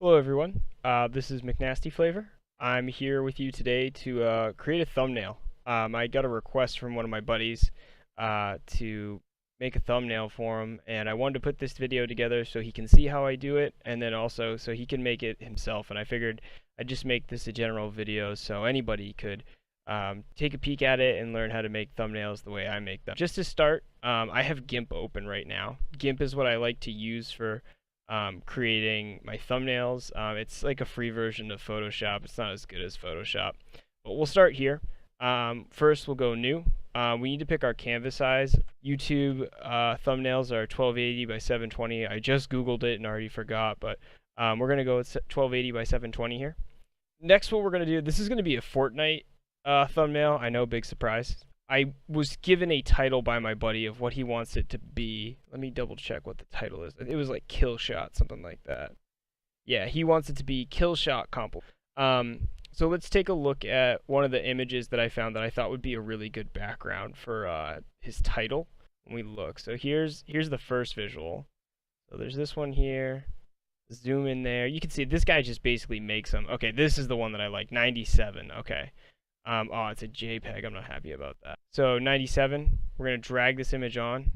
Hello everyone, this is McNasty Flavor. I'm here with you today to create a thumbnail. I got a request from one of my buddies to make a thumbnail for him, and I wanted to put this video together so he can see how I do it, and then also so he can make it himself. And I figured I'd just make this a general video so anybody could take a peek at it and learn how to make thumbnails the way I make them. Just to start, I have Gimp open right now. Gimp is what I like to use for creating my thumbnails. It's like a free version of Photoshop. It's not as good as Photoshop, but we'll start here. First, we'll go new. We need to pick our canvas size. YouTube thumbnails are 1280 by 720. I just Googled it and already forgot, but we're going to go with 1280 by 720 here. Next, what we're going to do, this is going to be a Fortnite thumbnail. I know, big surprise. I was given a title by my buddy of what he wants it to be. Let me double check what the title is. It was like Kill Shot, something like that. Yeah, he wants it to be Kill Shot Comp. So let's take a look at one of the images that I found that I thought would be a really good background for his title. When we look, so here's the first visual. So there's this one here. Zoom in there. You can see this guy just basically makes them. Okay, this is the one that I like. 97. Okay. Oh, it's a JPEG. I'm not happy about that. So 97, we're going to drag this image on.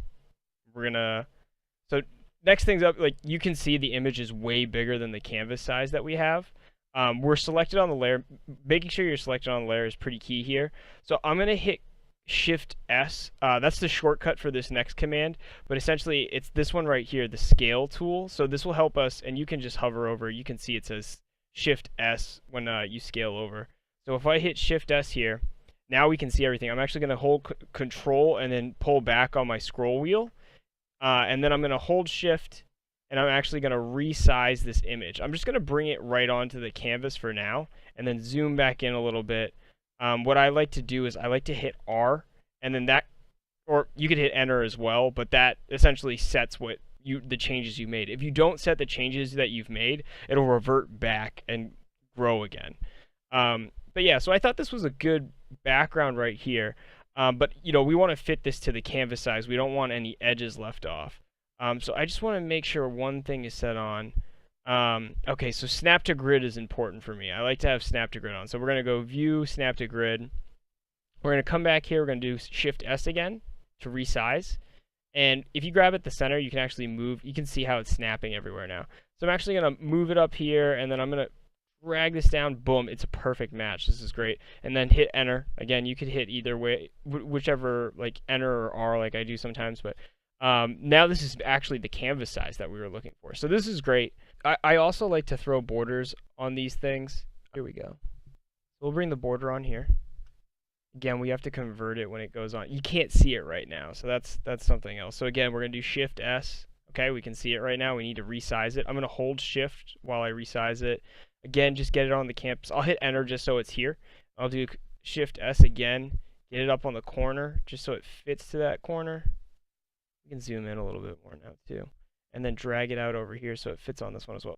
So next thing's up, like you can see the image is way bigger than the canvas size that we have. We're selected on the layer. Making sure you're selected on the layer is pretty key here. So I'm going to hit Shift S. That's the shortcut for this next command, but essentially it's this one right here, the scale tool. So this will help us, and you can just hover over. You can see it says Shift S when you scale over. So if I hit Shift S here, now we can see everything. I'm actually going to hold Control and then pull back on my scroll wheel. And then I'm going to hold Shift, and I'm actually going to resize this image. I'm just going to bring it right onto the canvas for now, and then zoom back in a little bit. What I like to do is I like to hit R, and then that, or you could hit Enter as well, but that essentially sets the changes you made. If you don't set the changes that you've made, it'll revert back and grow again. But yeah, so I thought this was a good background right here. But we want to fit this to the canvas size. We don't want any edges left off. So I just want to make sure one thing is set on. Okay, so snap to grid is important for me. I like to have snap to grid on. So we're going to go View, Snap to Grid. We're going to come back here. We're going to do Shift S again to resize. And if you grab at the center, you can actually move. You can see how it's snapping everywhere now. So I'm actually going to move it up here, and then I'm going to drag this down. Boom, it's a perfect match. This is great. And then hit Enter. Again, you could hit either way, whichever, like Enter or R like I do sometimes. But now this is actually the canvas size that we were looking for. So this is great. I also like to throw borders on these things. Here we go. We'll bring the border on here. Again, we have to convert it when it goes on. You can't see it right now, so that's something else. So again, we're going to do Shift S. Okay, we can see it right now. We need to resize it. I'm going to hold Shift while I resize it. Again, just get it on the canvas. I'll hit Enter just so it's here. I'll do Shift S again. Get it up on the corner just so it fits to that corner. You can zoom in a little bit more now too. And then drag it out over here so it fits on this one as well.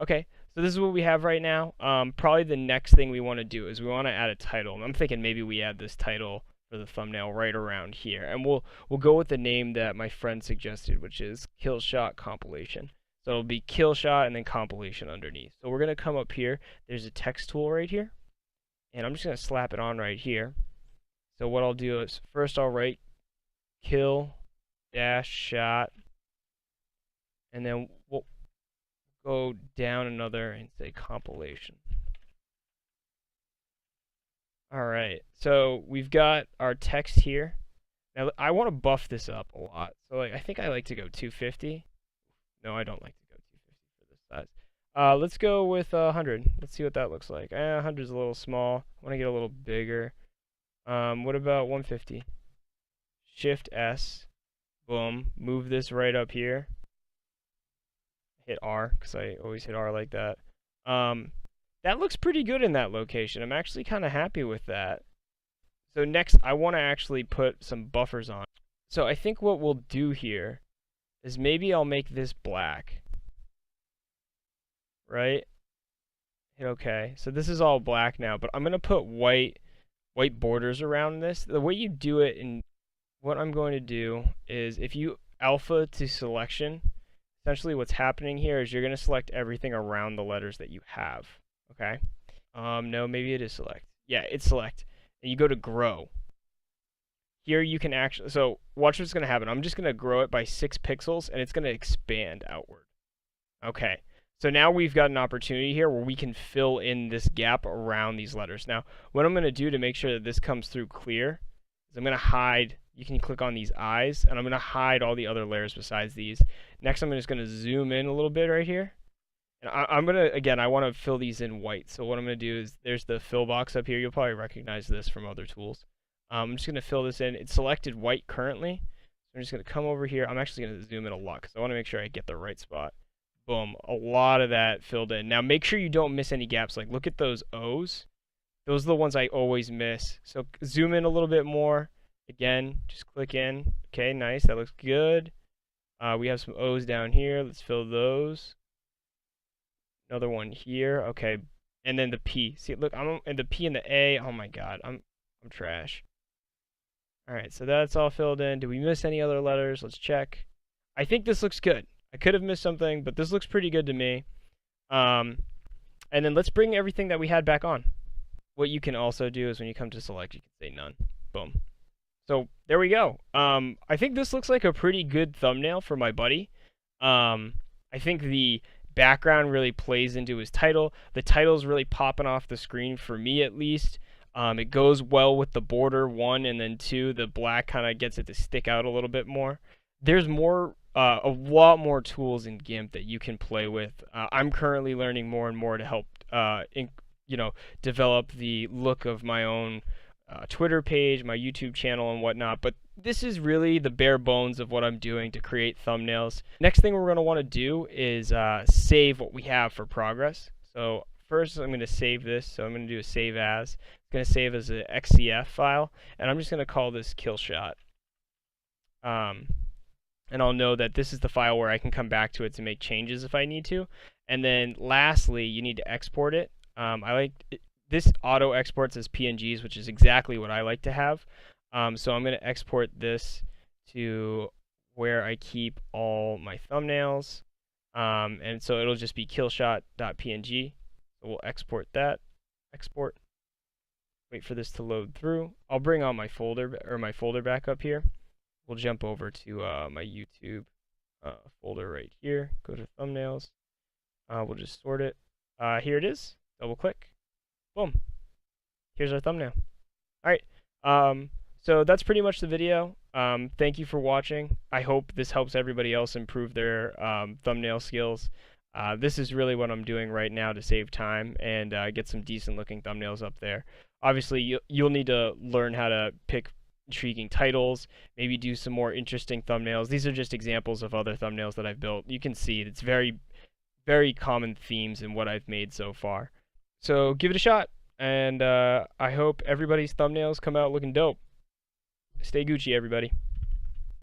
Okay, so this is what we have right now. Probably the next thing we want to do is we want to add a title. I'm thinking maybe we add this title for the thumbnail right around here. And we'll go with the name that my friend suggested, which is Kill Shot Compilation. So it'll be Kill Shot and then compilation underneath. So we're going to come up here. There's a text tool right here. And I'm just going to slap it on right here. So what I'll do is first I'll write Kill dash Shot. And then we'll go down another and say compilation. All right. So we've got our text here. Now I want to buff this up a lot. So I think I like to go 250. No, I don't like to go 250 for this size. Let's go with 100. Let's see what that looks like. 100 is a little small. I want to get a little bigger. What about 150? Shift S. Boom. Move this right up here. Hit R, because I always hit R like that. That looks pretty good in that location. I'm actually kind of happy with that. So next, I want to actually put some buffers on. So I think what we'll do here is maybe I'll make this black, right? Hit OK. So this is all black now, but I'm going to put white borders around this. The way you do it, and what I'm going to do is if you alpha to selection, essentially what's happening here is you're going to select everything around the letters that you have. Okay. No, maybe it is select. Yeah, it's select. And you go to grow. Here you can actually, so watch what's going to happen. I'm just going to grow it by 6 pixels and it's going to expand outward. Okay. So now we've got an opportunity here where we can fill in this gap around these letters. Now, what I'm going to do to make sure that this comes through clear is I'm going to hide, you can click on these eyes, and I'm going to hide all the other layers besides these. Next, I'm just going to zoom in a little bit right here. And I'm going to, again, I want to fill these in white. So what I'm going to do is, there's the fill box up here. You'll probably recognize this from other tools. I'm just going to fill this in. It's selected white currently. So I'm just going to come over here. I'm actually going to zoom in a lot because I want to make sure I get the right spot. Boom, a lot of that filled in. Now make sure you don't miss any gaps. Like look at those O's. Those are the ones I always miss. So zoom in a little bit more. Again, just click in. Okay, nice, that looks good. We have some O's down here. Let's fill those. Another one here. Okay, and then the P. See, look, and the P and the A. Oh my God, I'm trash. All right, so that's all filled in. Did we miss any other letters? Let's check. I think this looks good. I could have missed something, but this looks pretty good to me. And then let's bring everything that we had back on. What you can also do is when you come to select, you can say none. Boom. So there we go. I think this looks like a pretty good thumbnail for my buddy. I think the background really plays into his title. The title's really popping off the screen for me at least. It goes well with the border 1 and then 2. The black kind of gets it to stick out a little bit more. There's more, a lot more tools in Gimp that you can play with. I'm currently learning more and more to help, develop the look of my own Twitter page, my YouTube channel, and whatnot. But this is really the bare bones of what I'm doing to create thumbnails. Next thing we're going to want to do is save what we have for progress. So first, I'm going to save this. So I'm going to do a save as. It's going to save as an XCF file, and I'm just going to call this killshot. And I'll know that this is the file where I can come back to it to make changes if I need to. And then lastly, you need to export it. This auto exports as PNGs, which is exactly what I like to have. So I'm going to export this to where I keep all my thumbnails. And so it'll just be killshot.png. So we'll export that. Export. Wait for this to load through. I'll bring on my folder back up here. We'll jump over to my YouTube folder right here. Go to thumbnails. We'll just sort it. Here it is. Double click. Boom. Here's our thumbnail. All right. So that's pretty much the video. Thank you for watching. I hope this helps everybody else improve their thumbnail skills. This is really what I'm doing right now to save time and get some decent looking thumbnails up there. Obviously, you'll need to learn how to pick intriguing titles, maybe do some more interesting thumbnails. These are just examples of other thumbnails that I've built. You can see it's very, very common themes in what I've made so far. So give it a shot, and I hope everybody's thumbnails come out looking dope. Stay Gucci, everybody.